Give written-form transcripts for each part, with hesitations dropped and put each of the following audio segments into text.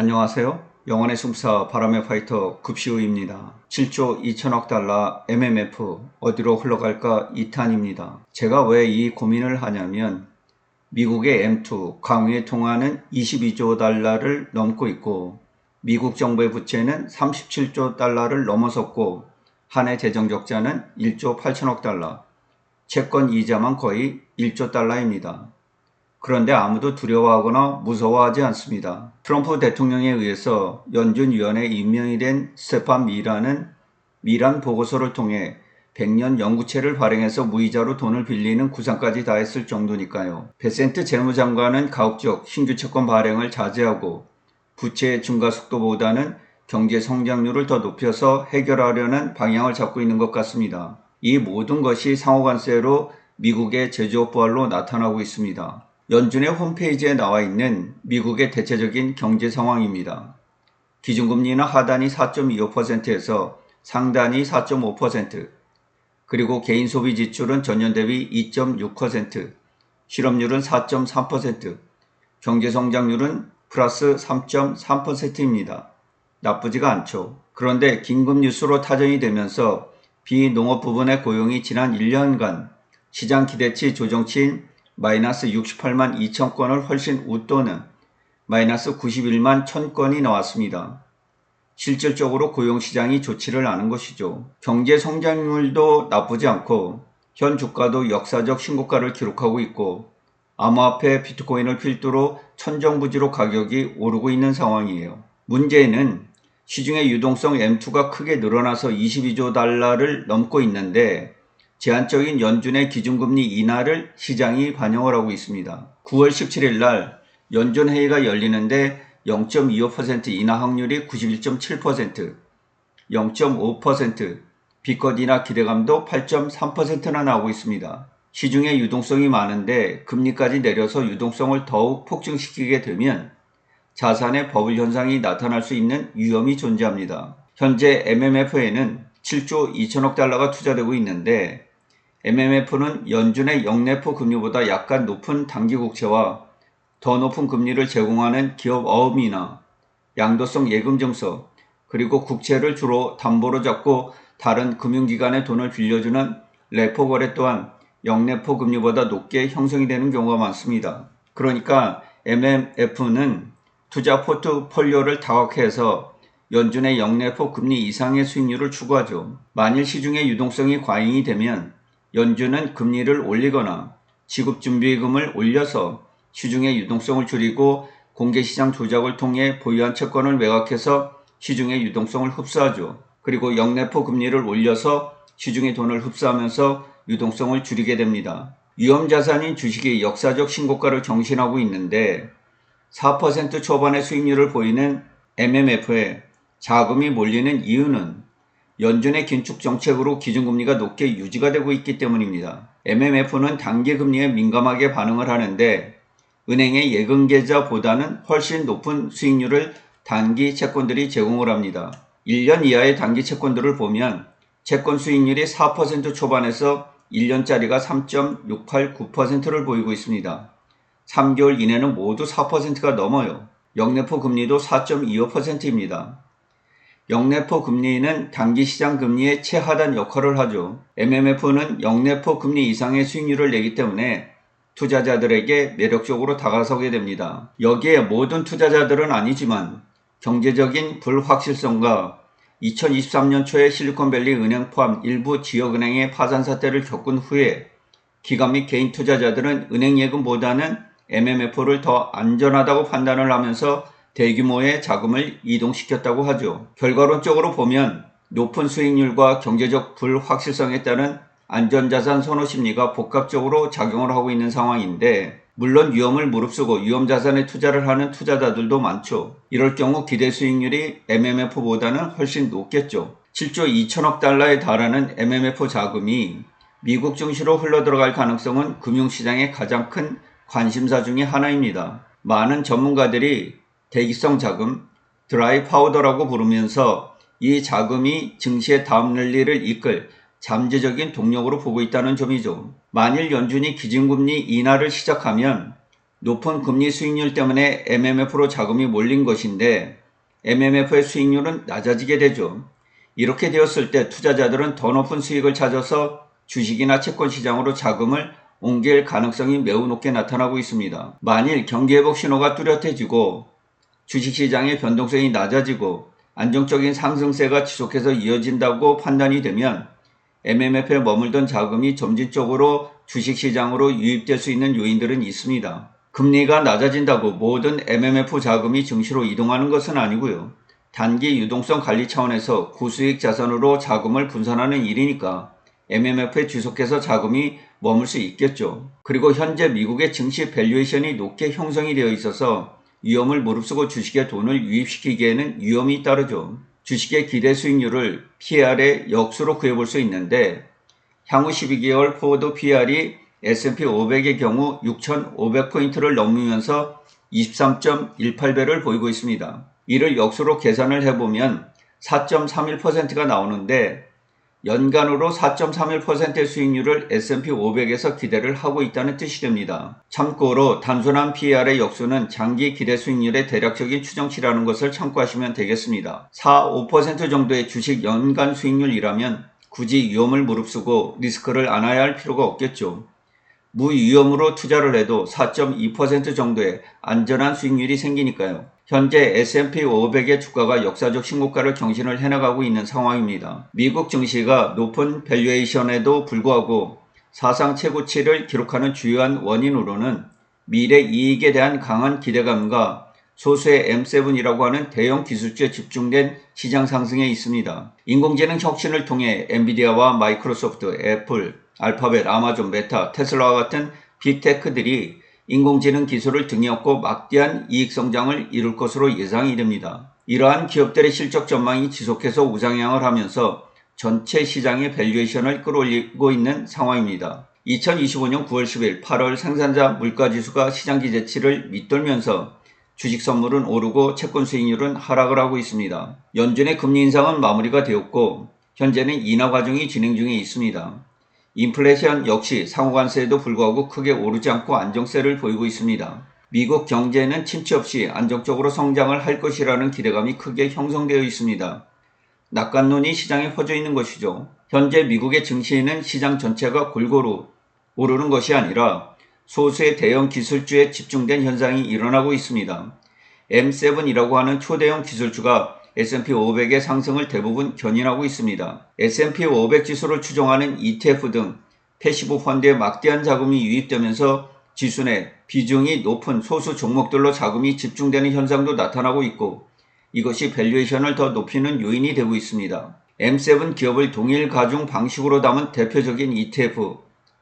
안녕하세요. 영원의 숨사 바람의 파이터 급시우입니다. 7조 2천억 달러 MMF 어디로 흘러갈까 2탄입니다. 제가 왜 이 고민을 하냐면 미국의 M2 강의에 통화는 22조 달러를 넘고 있고 미국 정부의 부채는 37조 달러를 넘어섰고 한 해 재정적자는 1조 8천억 달러, 채권 이자만 거의 1조 달러입니다. 그런데 아무도 두려워하거나 무서워하지 않습니다. 트럼프 대통령에 의해서 연준위원회에 임명이 된 스테판 미라는 미란 보고서를 통해 100년 영구채를 발행해서 무이자로 돈을 빌리는 구상까지 다 했을 정도니까요. 베센트 재무장관은 가급적 신규 채권 발행을 자제하고 부채 증가 속도보다는 경제 성장률을 더 높여서 해결하려는 방향을 잡고 있는 것 같습니다. 이 모든 것이 상호관세로 미국의 제조업 부활로 나타나고 있습니다. 연준의 홈페이지에 나와 있는 미국의 대체적인 경제 상황입니다. 기준금리는 하단이 4.25%에서 상단이 4.5%, 그리고 개인 소비 지출은 전년 대비 2.6%, 실업률은 4.3%, 경제 성장률은 플러스 3.3%입니다. 나쁘지가 않죠. 그런데 긴급 뉴스로 타전이 되면서 비농업 부분의 고용이 지난 1년간 시장 기대치 조정치인 마이너스 68만 2천 건을 훨씬 웃도는 마이너스 91만 1천 건이 나왔습니다. 실질적으로 고용시장이 좋지를 않은 것이죠. 경제 성장률도 나쁘지 않고 현 주가도 역사적 신고가를 기록하고 있고 암호화폐 비트코인을 필두로 천정부지로 가격이 오르고 있는 상황이에요. 문제는 시중의 유동성 M2가 크게 늘어나서 22조 달러를 넘고 있는데 제한적인 연준의 기준금리 인하를 시장이 반영을 하고 있습니다. 9월 17일 날 연준회의가 열리는데 0.25% 인하 확률이 91.7%, 0.5%, 비컷 인하 기대감도 8.3%나 나오고 있습니다. 시중에 유동성이 많은데 금리까지 내려서 유동성을 더욱 폭증시키게 되면 자산의 버블 현상이 나타날 수 있는 위험이 존재합니다. 현재 MMF에는 7조 2천억 달러가 투자되고 있는데 MMF는 연준의 영내포 금리보다 약간 높은 단기 국채와 더 높은 금리를 제공하는 기업 어음이나 양도성 예금 증서, 그리고 국채를 주로 담보로 잡고 다른 금융기관의 돈을 빌려주는 레포 거래 또한 영내포 금리보다 높게 형성이 되는 경우가 많습니다. 그러니까 MMF는 투자 포트폴리오를 다각화해서 연준의 영내포 금리 이상의 수익률을 추구하죠. 만일 시중의 유동성이 과잉이 되면 연준은 금리를 올리거나 지급준비금을 올려서 시중의 유동성을 줄이고 공개시장 조작을 통해 보유한 채권을 매각해서 시중의 유동성을 흡수하죠. 그리고 영내포 금리를 올려서 시중의 돈을 흡수하면서 유동성을 줄이게 됩니다. 위험자산인 주식이 역사적 신고가를 경신하고 있는데 4% 초반의 수익률을 보이는 MMF에 자금이 몰리는 이유는 연준의 긴축 정책으로 기준금리가 높게 유지가 되고 있기 때문입니다. MMF는 단기 금리에 민감하게 반응을 하는데 은행의 예금 계좌보다는 훨씬 높은 수익률을 단기 채권들이 제공을 합니다. 1년 이하의 단기 채권들을 보면 채권 수익률이 4% 초반에서 1년짜리가 3.689%를 보이고 있습니다. 3개월 이내는 모두 4%가 넘어요. 영내포 금리도 4.25%입니다. 영내포 금리는 단기 시장 금리의 최하단 역할을 하죠. MMF는 영내포 금리 이상의 수익률을 내기 때문에 투자자들에게 매력적으로 다가서게 됩니다. 여기에 모든 투자자들은 아니지만 경제적인 불확실성과 2023년 초에 실리콘밸리 은행 포함 일부 지역은행의 파산 사태를 겪은 후에 기관 및 개인 투자자들은 은행 예금보다는 MMF를 더 안전하다고 판단을 하면서 대규모의 자금을 이동시켰다고 하죠. 결과론적으로 보면 높은 수익률과 경제적 불확실성에 따른 안전자산 선호 심리가 복합적으로 작용을 하고 있는 상황인데 물론 위험을 무릅쓰고 위험자산에 투자를 하는 투자자들도 많죠. 이럴 경우 기대 수익률이 MMF보다는 훨씬 높겠죠. 7조 2천억 달러에 달하는 MMF 자금이 미국 증시로 흘러들어갈 가능성은 금융시장의 가장 큰 관심사 중의 하나입니다. 많은 전문가들이 대기성 자금, 드라이 파우더라고 부르면서 이 자금이 증시의 다음 랠리를 이끌 잠재적인 동력으로 보고 있다는 점이죠. 만일 연준이 기준금리 인하를 시작하면 높은 금리 수익률 때문에 MMF로 자금이 몰린 것인데 MMF의 수익률은 낮아지게 되죠. 이렇게 되었을 때 투자자들은 더 높은 수익을 찾아서 주식이나 채권 시장으로 자금을 옮길 가능성이 매우 높게 나타나고 있습니다. 만일 경기회복 신호가 뚜렷해지고 주식시장의 변동성이 낮아지고 안정적인 상승세가 지속해서 이어진다고 판단이 되면 MMF에 머물던 자금이 점진적으로 주식시장으로 유입될 수 있는 요인들은 있습니다. 금리가 낮아진다고 모든 MMF 자금이 증시로 이동하는 것은 아니고요. 단기 유동성 관리 차원에서 고수익 자산으로 자금을 분산하는 일이니까 MMF에 지속해서 자금이 머물 수 있겠죠. 그리고 현재 미국의 증시 밸류에이션이 높게 형성이 되어 있어서 위험을 무릅쓰고 주식에 돈을 유입시키기에는 위험이 따르죠. 주식의 기대 수익률을 PR의 역수로 구해볼 수 있는데 향후 12개월 포워드 PR이 S&P 500의 경우 6,500포인트를 넘으면서 23.18배를 보이고 있습니다. 이를 역수로 계산을 해보면 4.31%가 나오는데 연간으로 4.31%의 수익률을 S&P 500에서 기대를 하고 있다는 뜻이 됩니다. 참고로 단순한 PER의 역수는 장기 기대 수익률의 대략적인 추정치라는 것을 참고하시면 되겠습니다. 4, 5% 정도의 주식 연간 수익률이라면 굳이 위험을 무릅쓰고 리스크를 안아야 할 필요가 없겠죠. 무위험으로 투자를 해도 4.2% 정도의 안전한 수익률이 생기니까요. 현재 S&P 500의 주가가 역사적 신고가를 경신을 해나가고 있는 상황입니다. 미국 증시가 높은 밸류에이션에도 불구하고 사상 최고치를 기록하는 주요한 원인으로는 미래 이익에 대한 강한 기대감과 소수의 M7이라고 하는 대형 기술주에 집중된 시장 상승에 있습니다. 인공지능 혁신을 통해 엔비디아와 마이크로소프트, 애플, 알파벳, 아마존, 메타, 테슬라와 같은 빅테크들이 인공지능 기술을 등에 업고 막대한 이익 성장을 이룰 것으로 예상이 됩니다. 이러한 기업들의 실적 전망이 지속해서 우상향을 하면서 전체 시장의 밸류에이션을 끌어올리고 있는 상황입니다. 2025년 9월 10일 8월 생산자 물가지수가 시장 기대치를 밑돌면서 주식 선물은 오르고 채권 수익률은 하락을 하고 있습니다. 연준의 금리 인상은 마무리가 되었고 현재는 인하 과정이 진행 중에 있습니다. 인플레이션 역시 상호관세에도 불구하고 크게 오르지 않고 안정세를 보이고 있습니다. 미국 경제는 침체 없이 안정적으로 성장을 할 것이라는 기대감이 크게 형성되어 있습니다. 낙관론이 시장에 퍼져 있는 것이죠. 현재 미국의 증시에는 시장 전체가 골고루 오르는 것이 아니라 소수의 대형 기술주에 집중된 현상이 일어나고 있습니다. M7이라고 하는 초대형 기술주가 S&P 500의 상승을 대부분 견인하고 있습니다. S&P 500 지수를 추종하는 ETF 등 패시브 펀드에 막대한 자금이 유입되면서 지수 내 비중이 높은 소수 종목들로 자금이 집중되는 현상도 나타나고 있고 이것이 밸류에이션을 더 높이는 요인이 되고 있습니다. M7 기업을 동일 가중 방식으로 담은 대표적인 ETF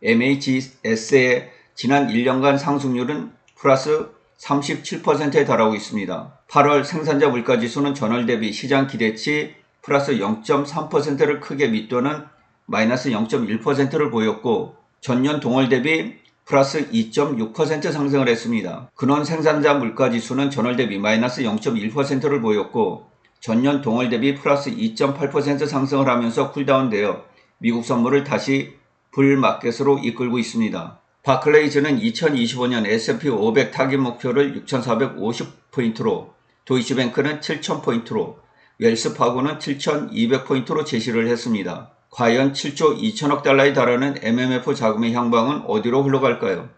MHS의 지난 1년간 상승률은 플러스 37%에 달하고 있습니다. 8월 생산자 물가지수는 전월 대비 시장 기대치 플러스 0.3%를 크게 밑도는 마이너스 0.1%를 보였고 전년 동월 대비 플러스 2.6% 상승을 했습니다. 근원 생산자 물가지수는 전월 대비 마이너스 0.1%를 보였고 전년 동월 대비 플러스 2.8% 상승을 하면서 쿨다운되어 미국 선물을 다시 불마켓으로 이끌고 있습니다. 바클레이즈는 2025년 S&P 500 타깃 목표를 6,450포인트로, 도이치뱅크는 7,000포인트로, 웰스파고는 7,200포인트로 제시를 했습니다. 과연 7조 2천억 달러에 달하는 MMF 자금의 향방은 어디로 흘러갈까요?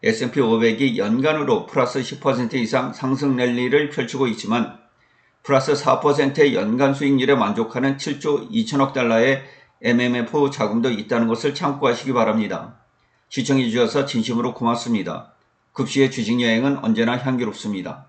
S&P 500이 연간으로 플러스 10% 이상 상승 랠리를 펼치고 있지만 플러스 4%의 연간 수익률에 만족하는 7조 2천억 달러의 MMF 자금도 있다는 것을 참고하시기 바랍니다. 시청해 주셔서 진심으로 고맙습니다. 급시의 주식여행은 언제나 향기롭습니다.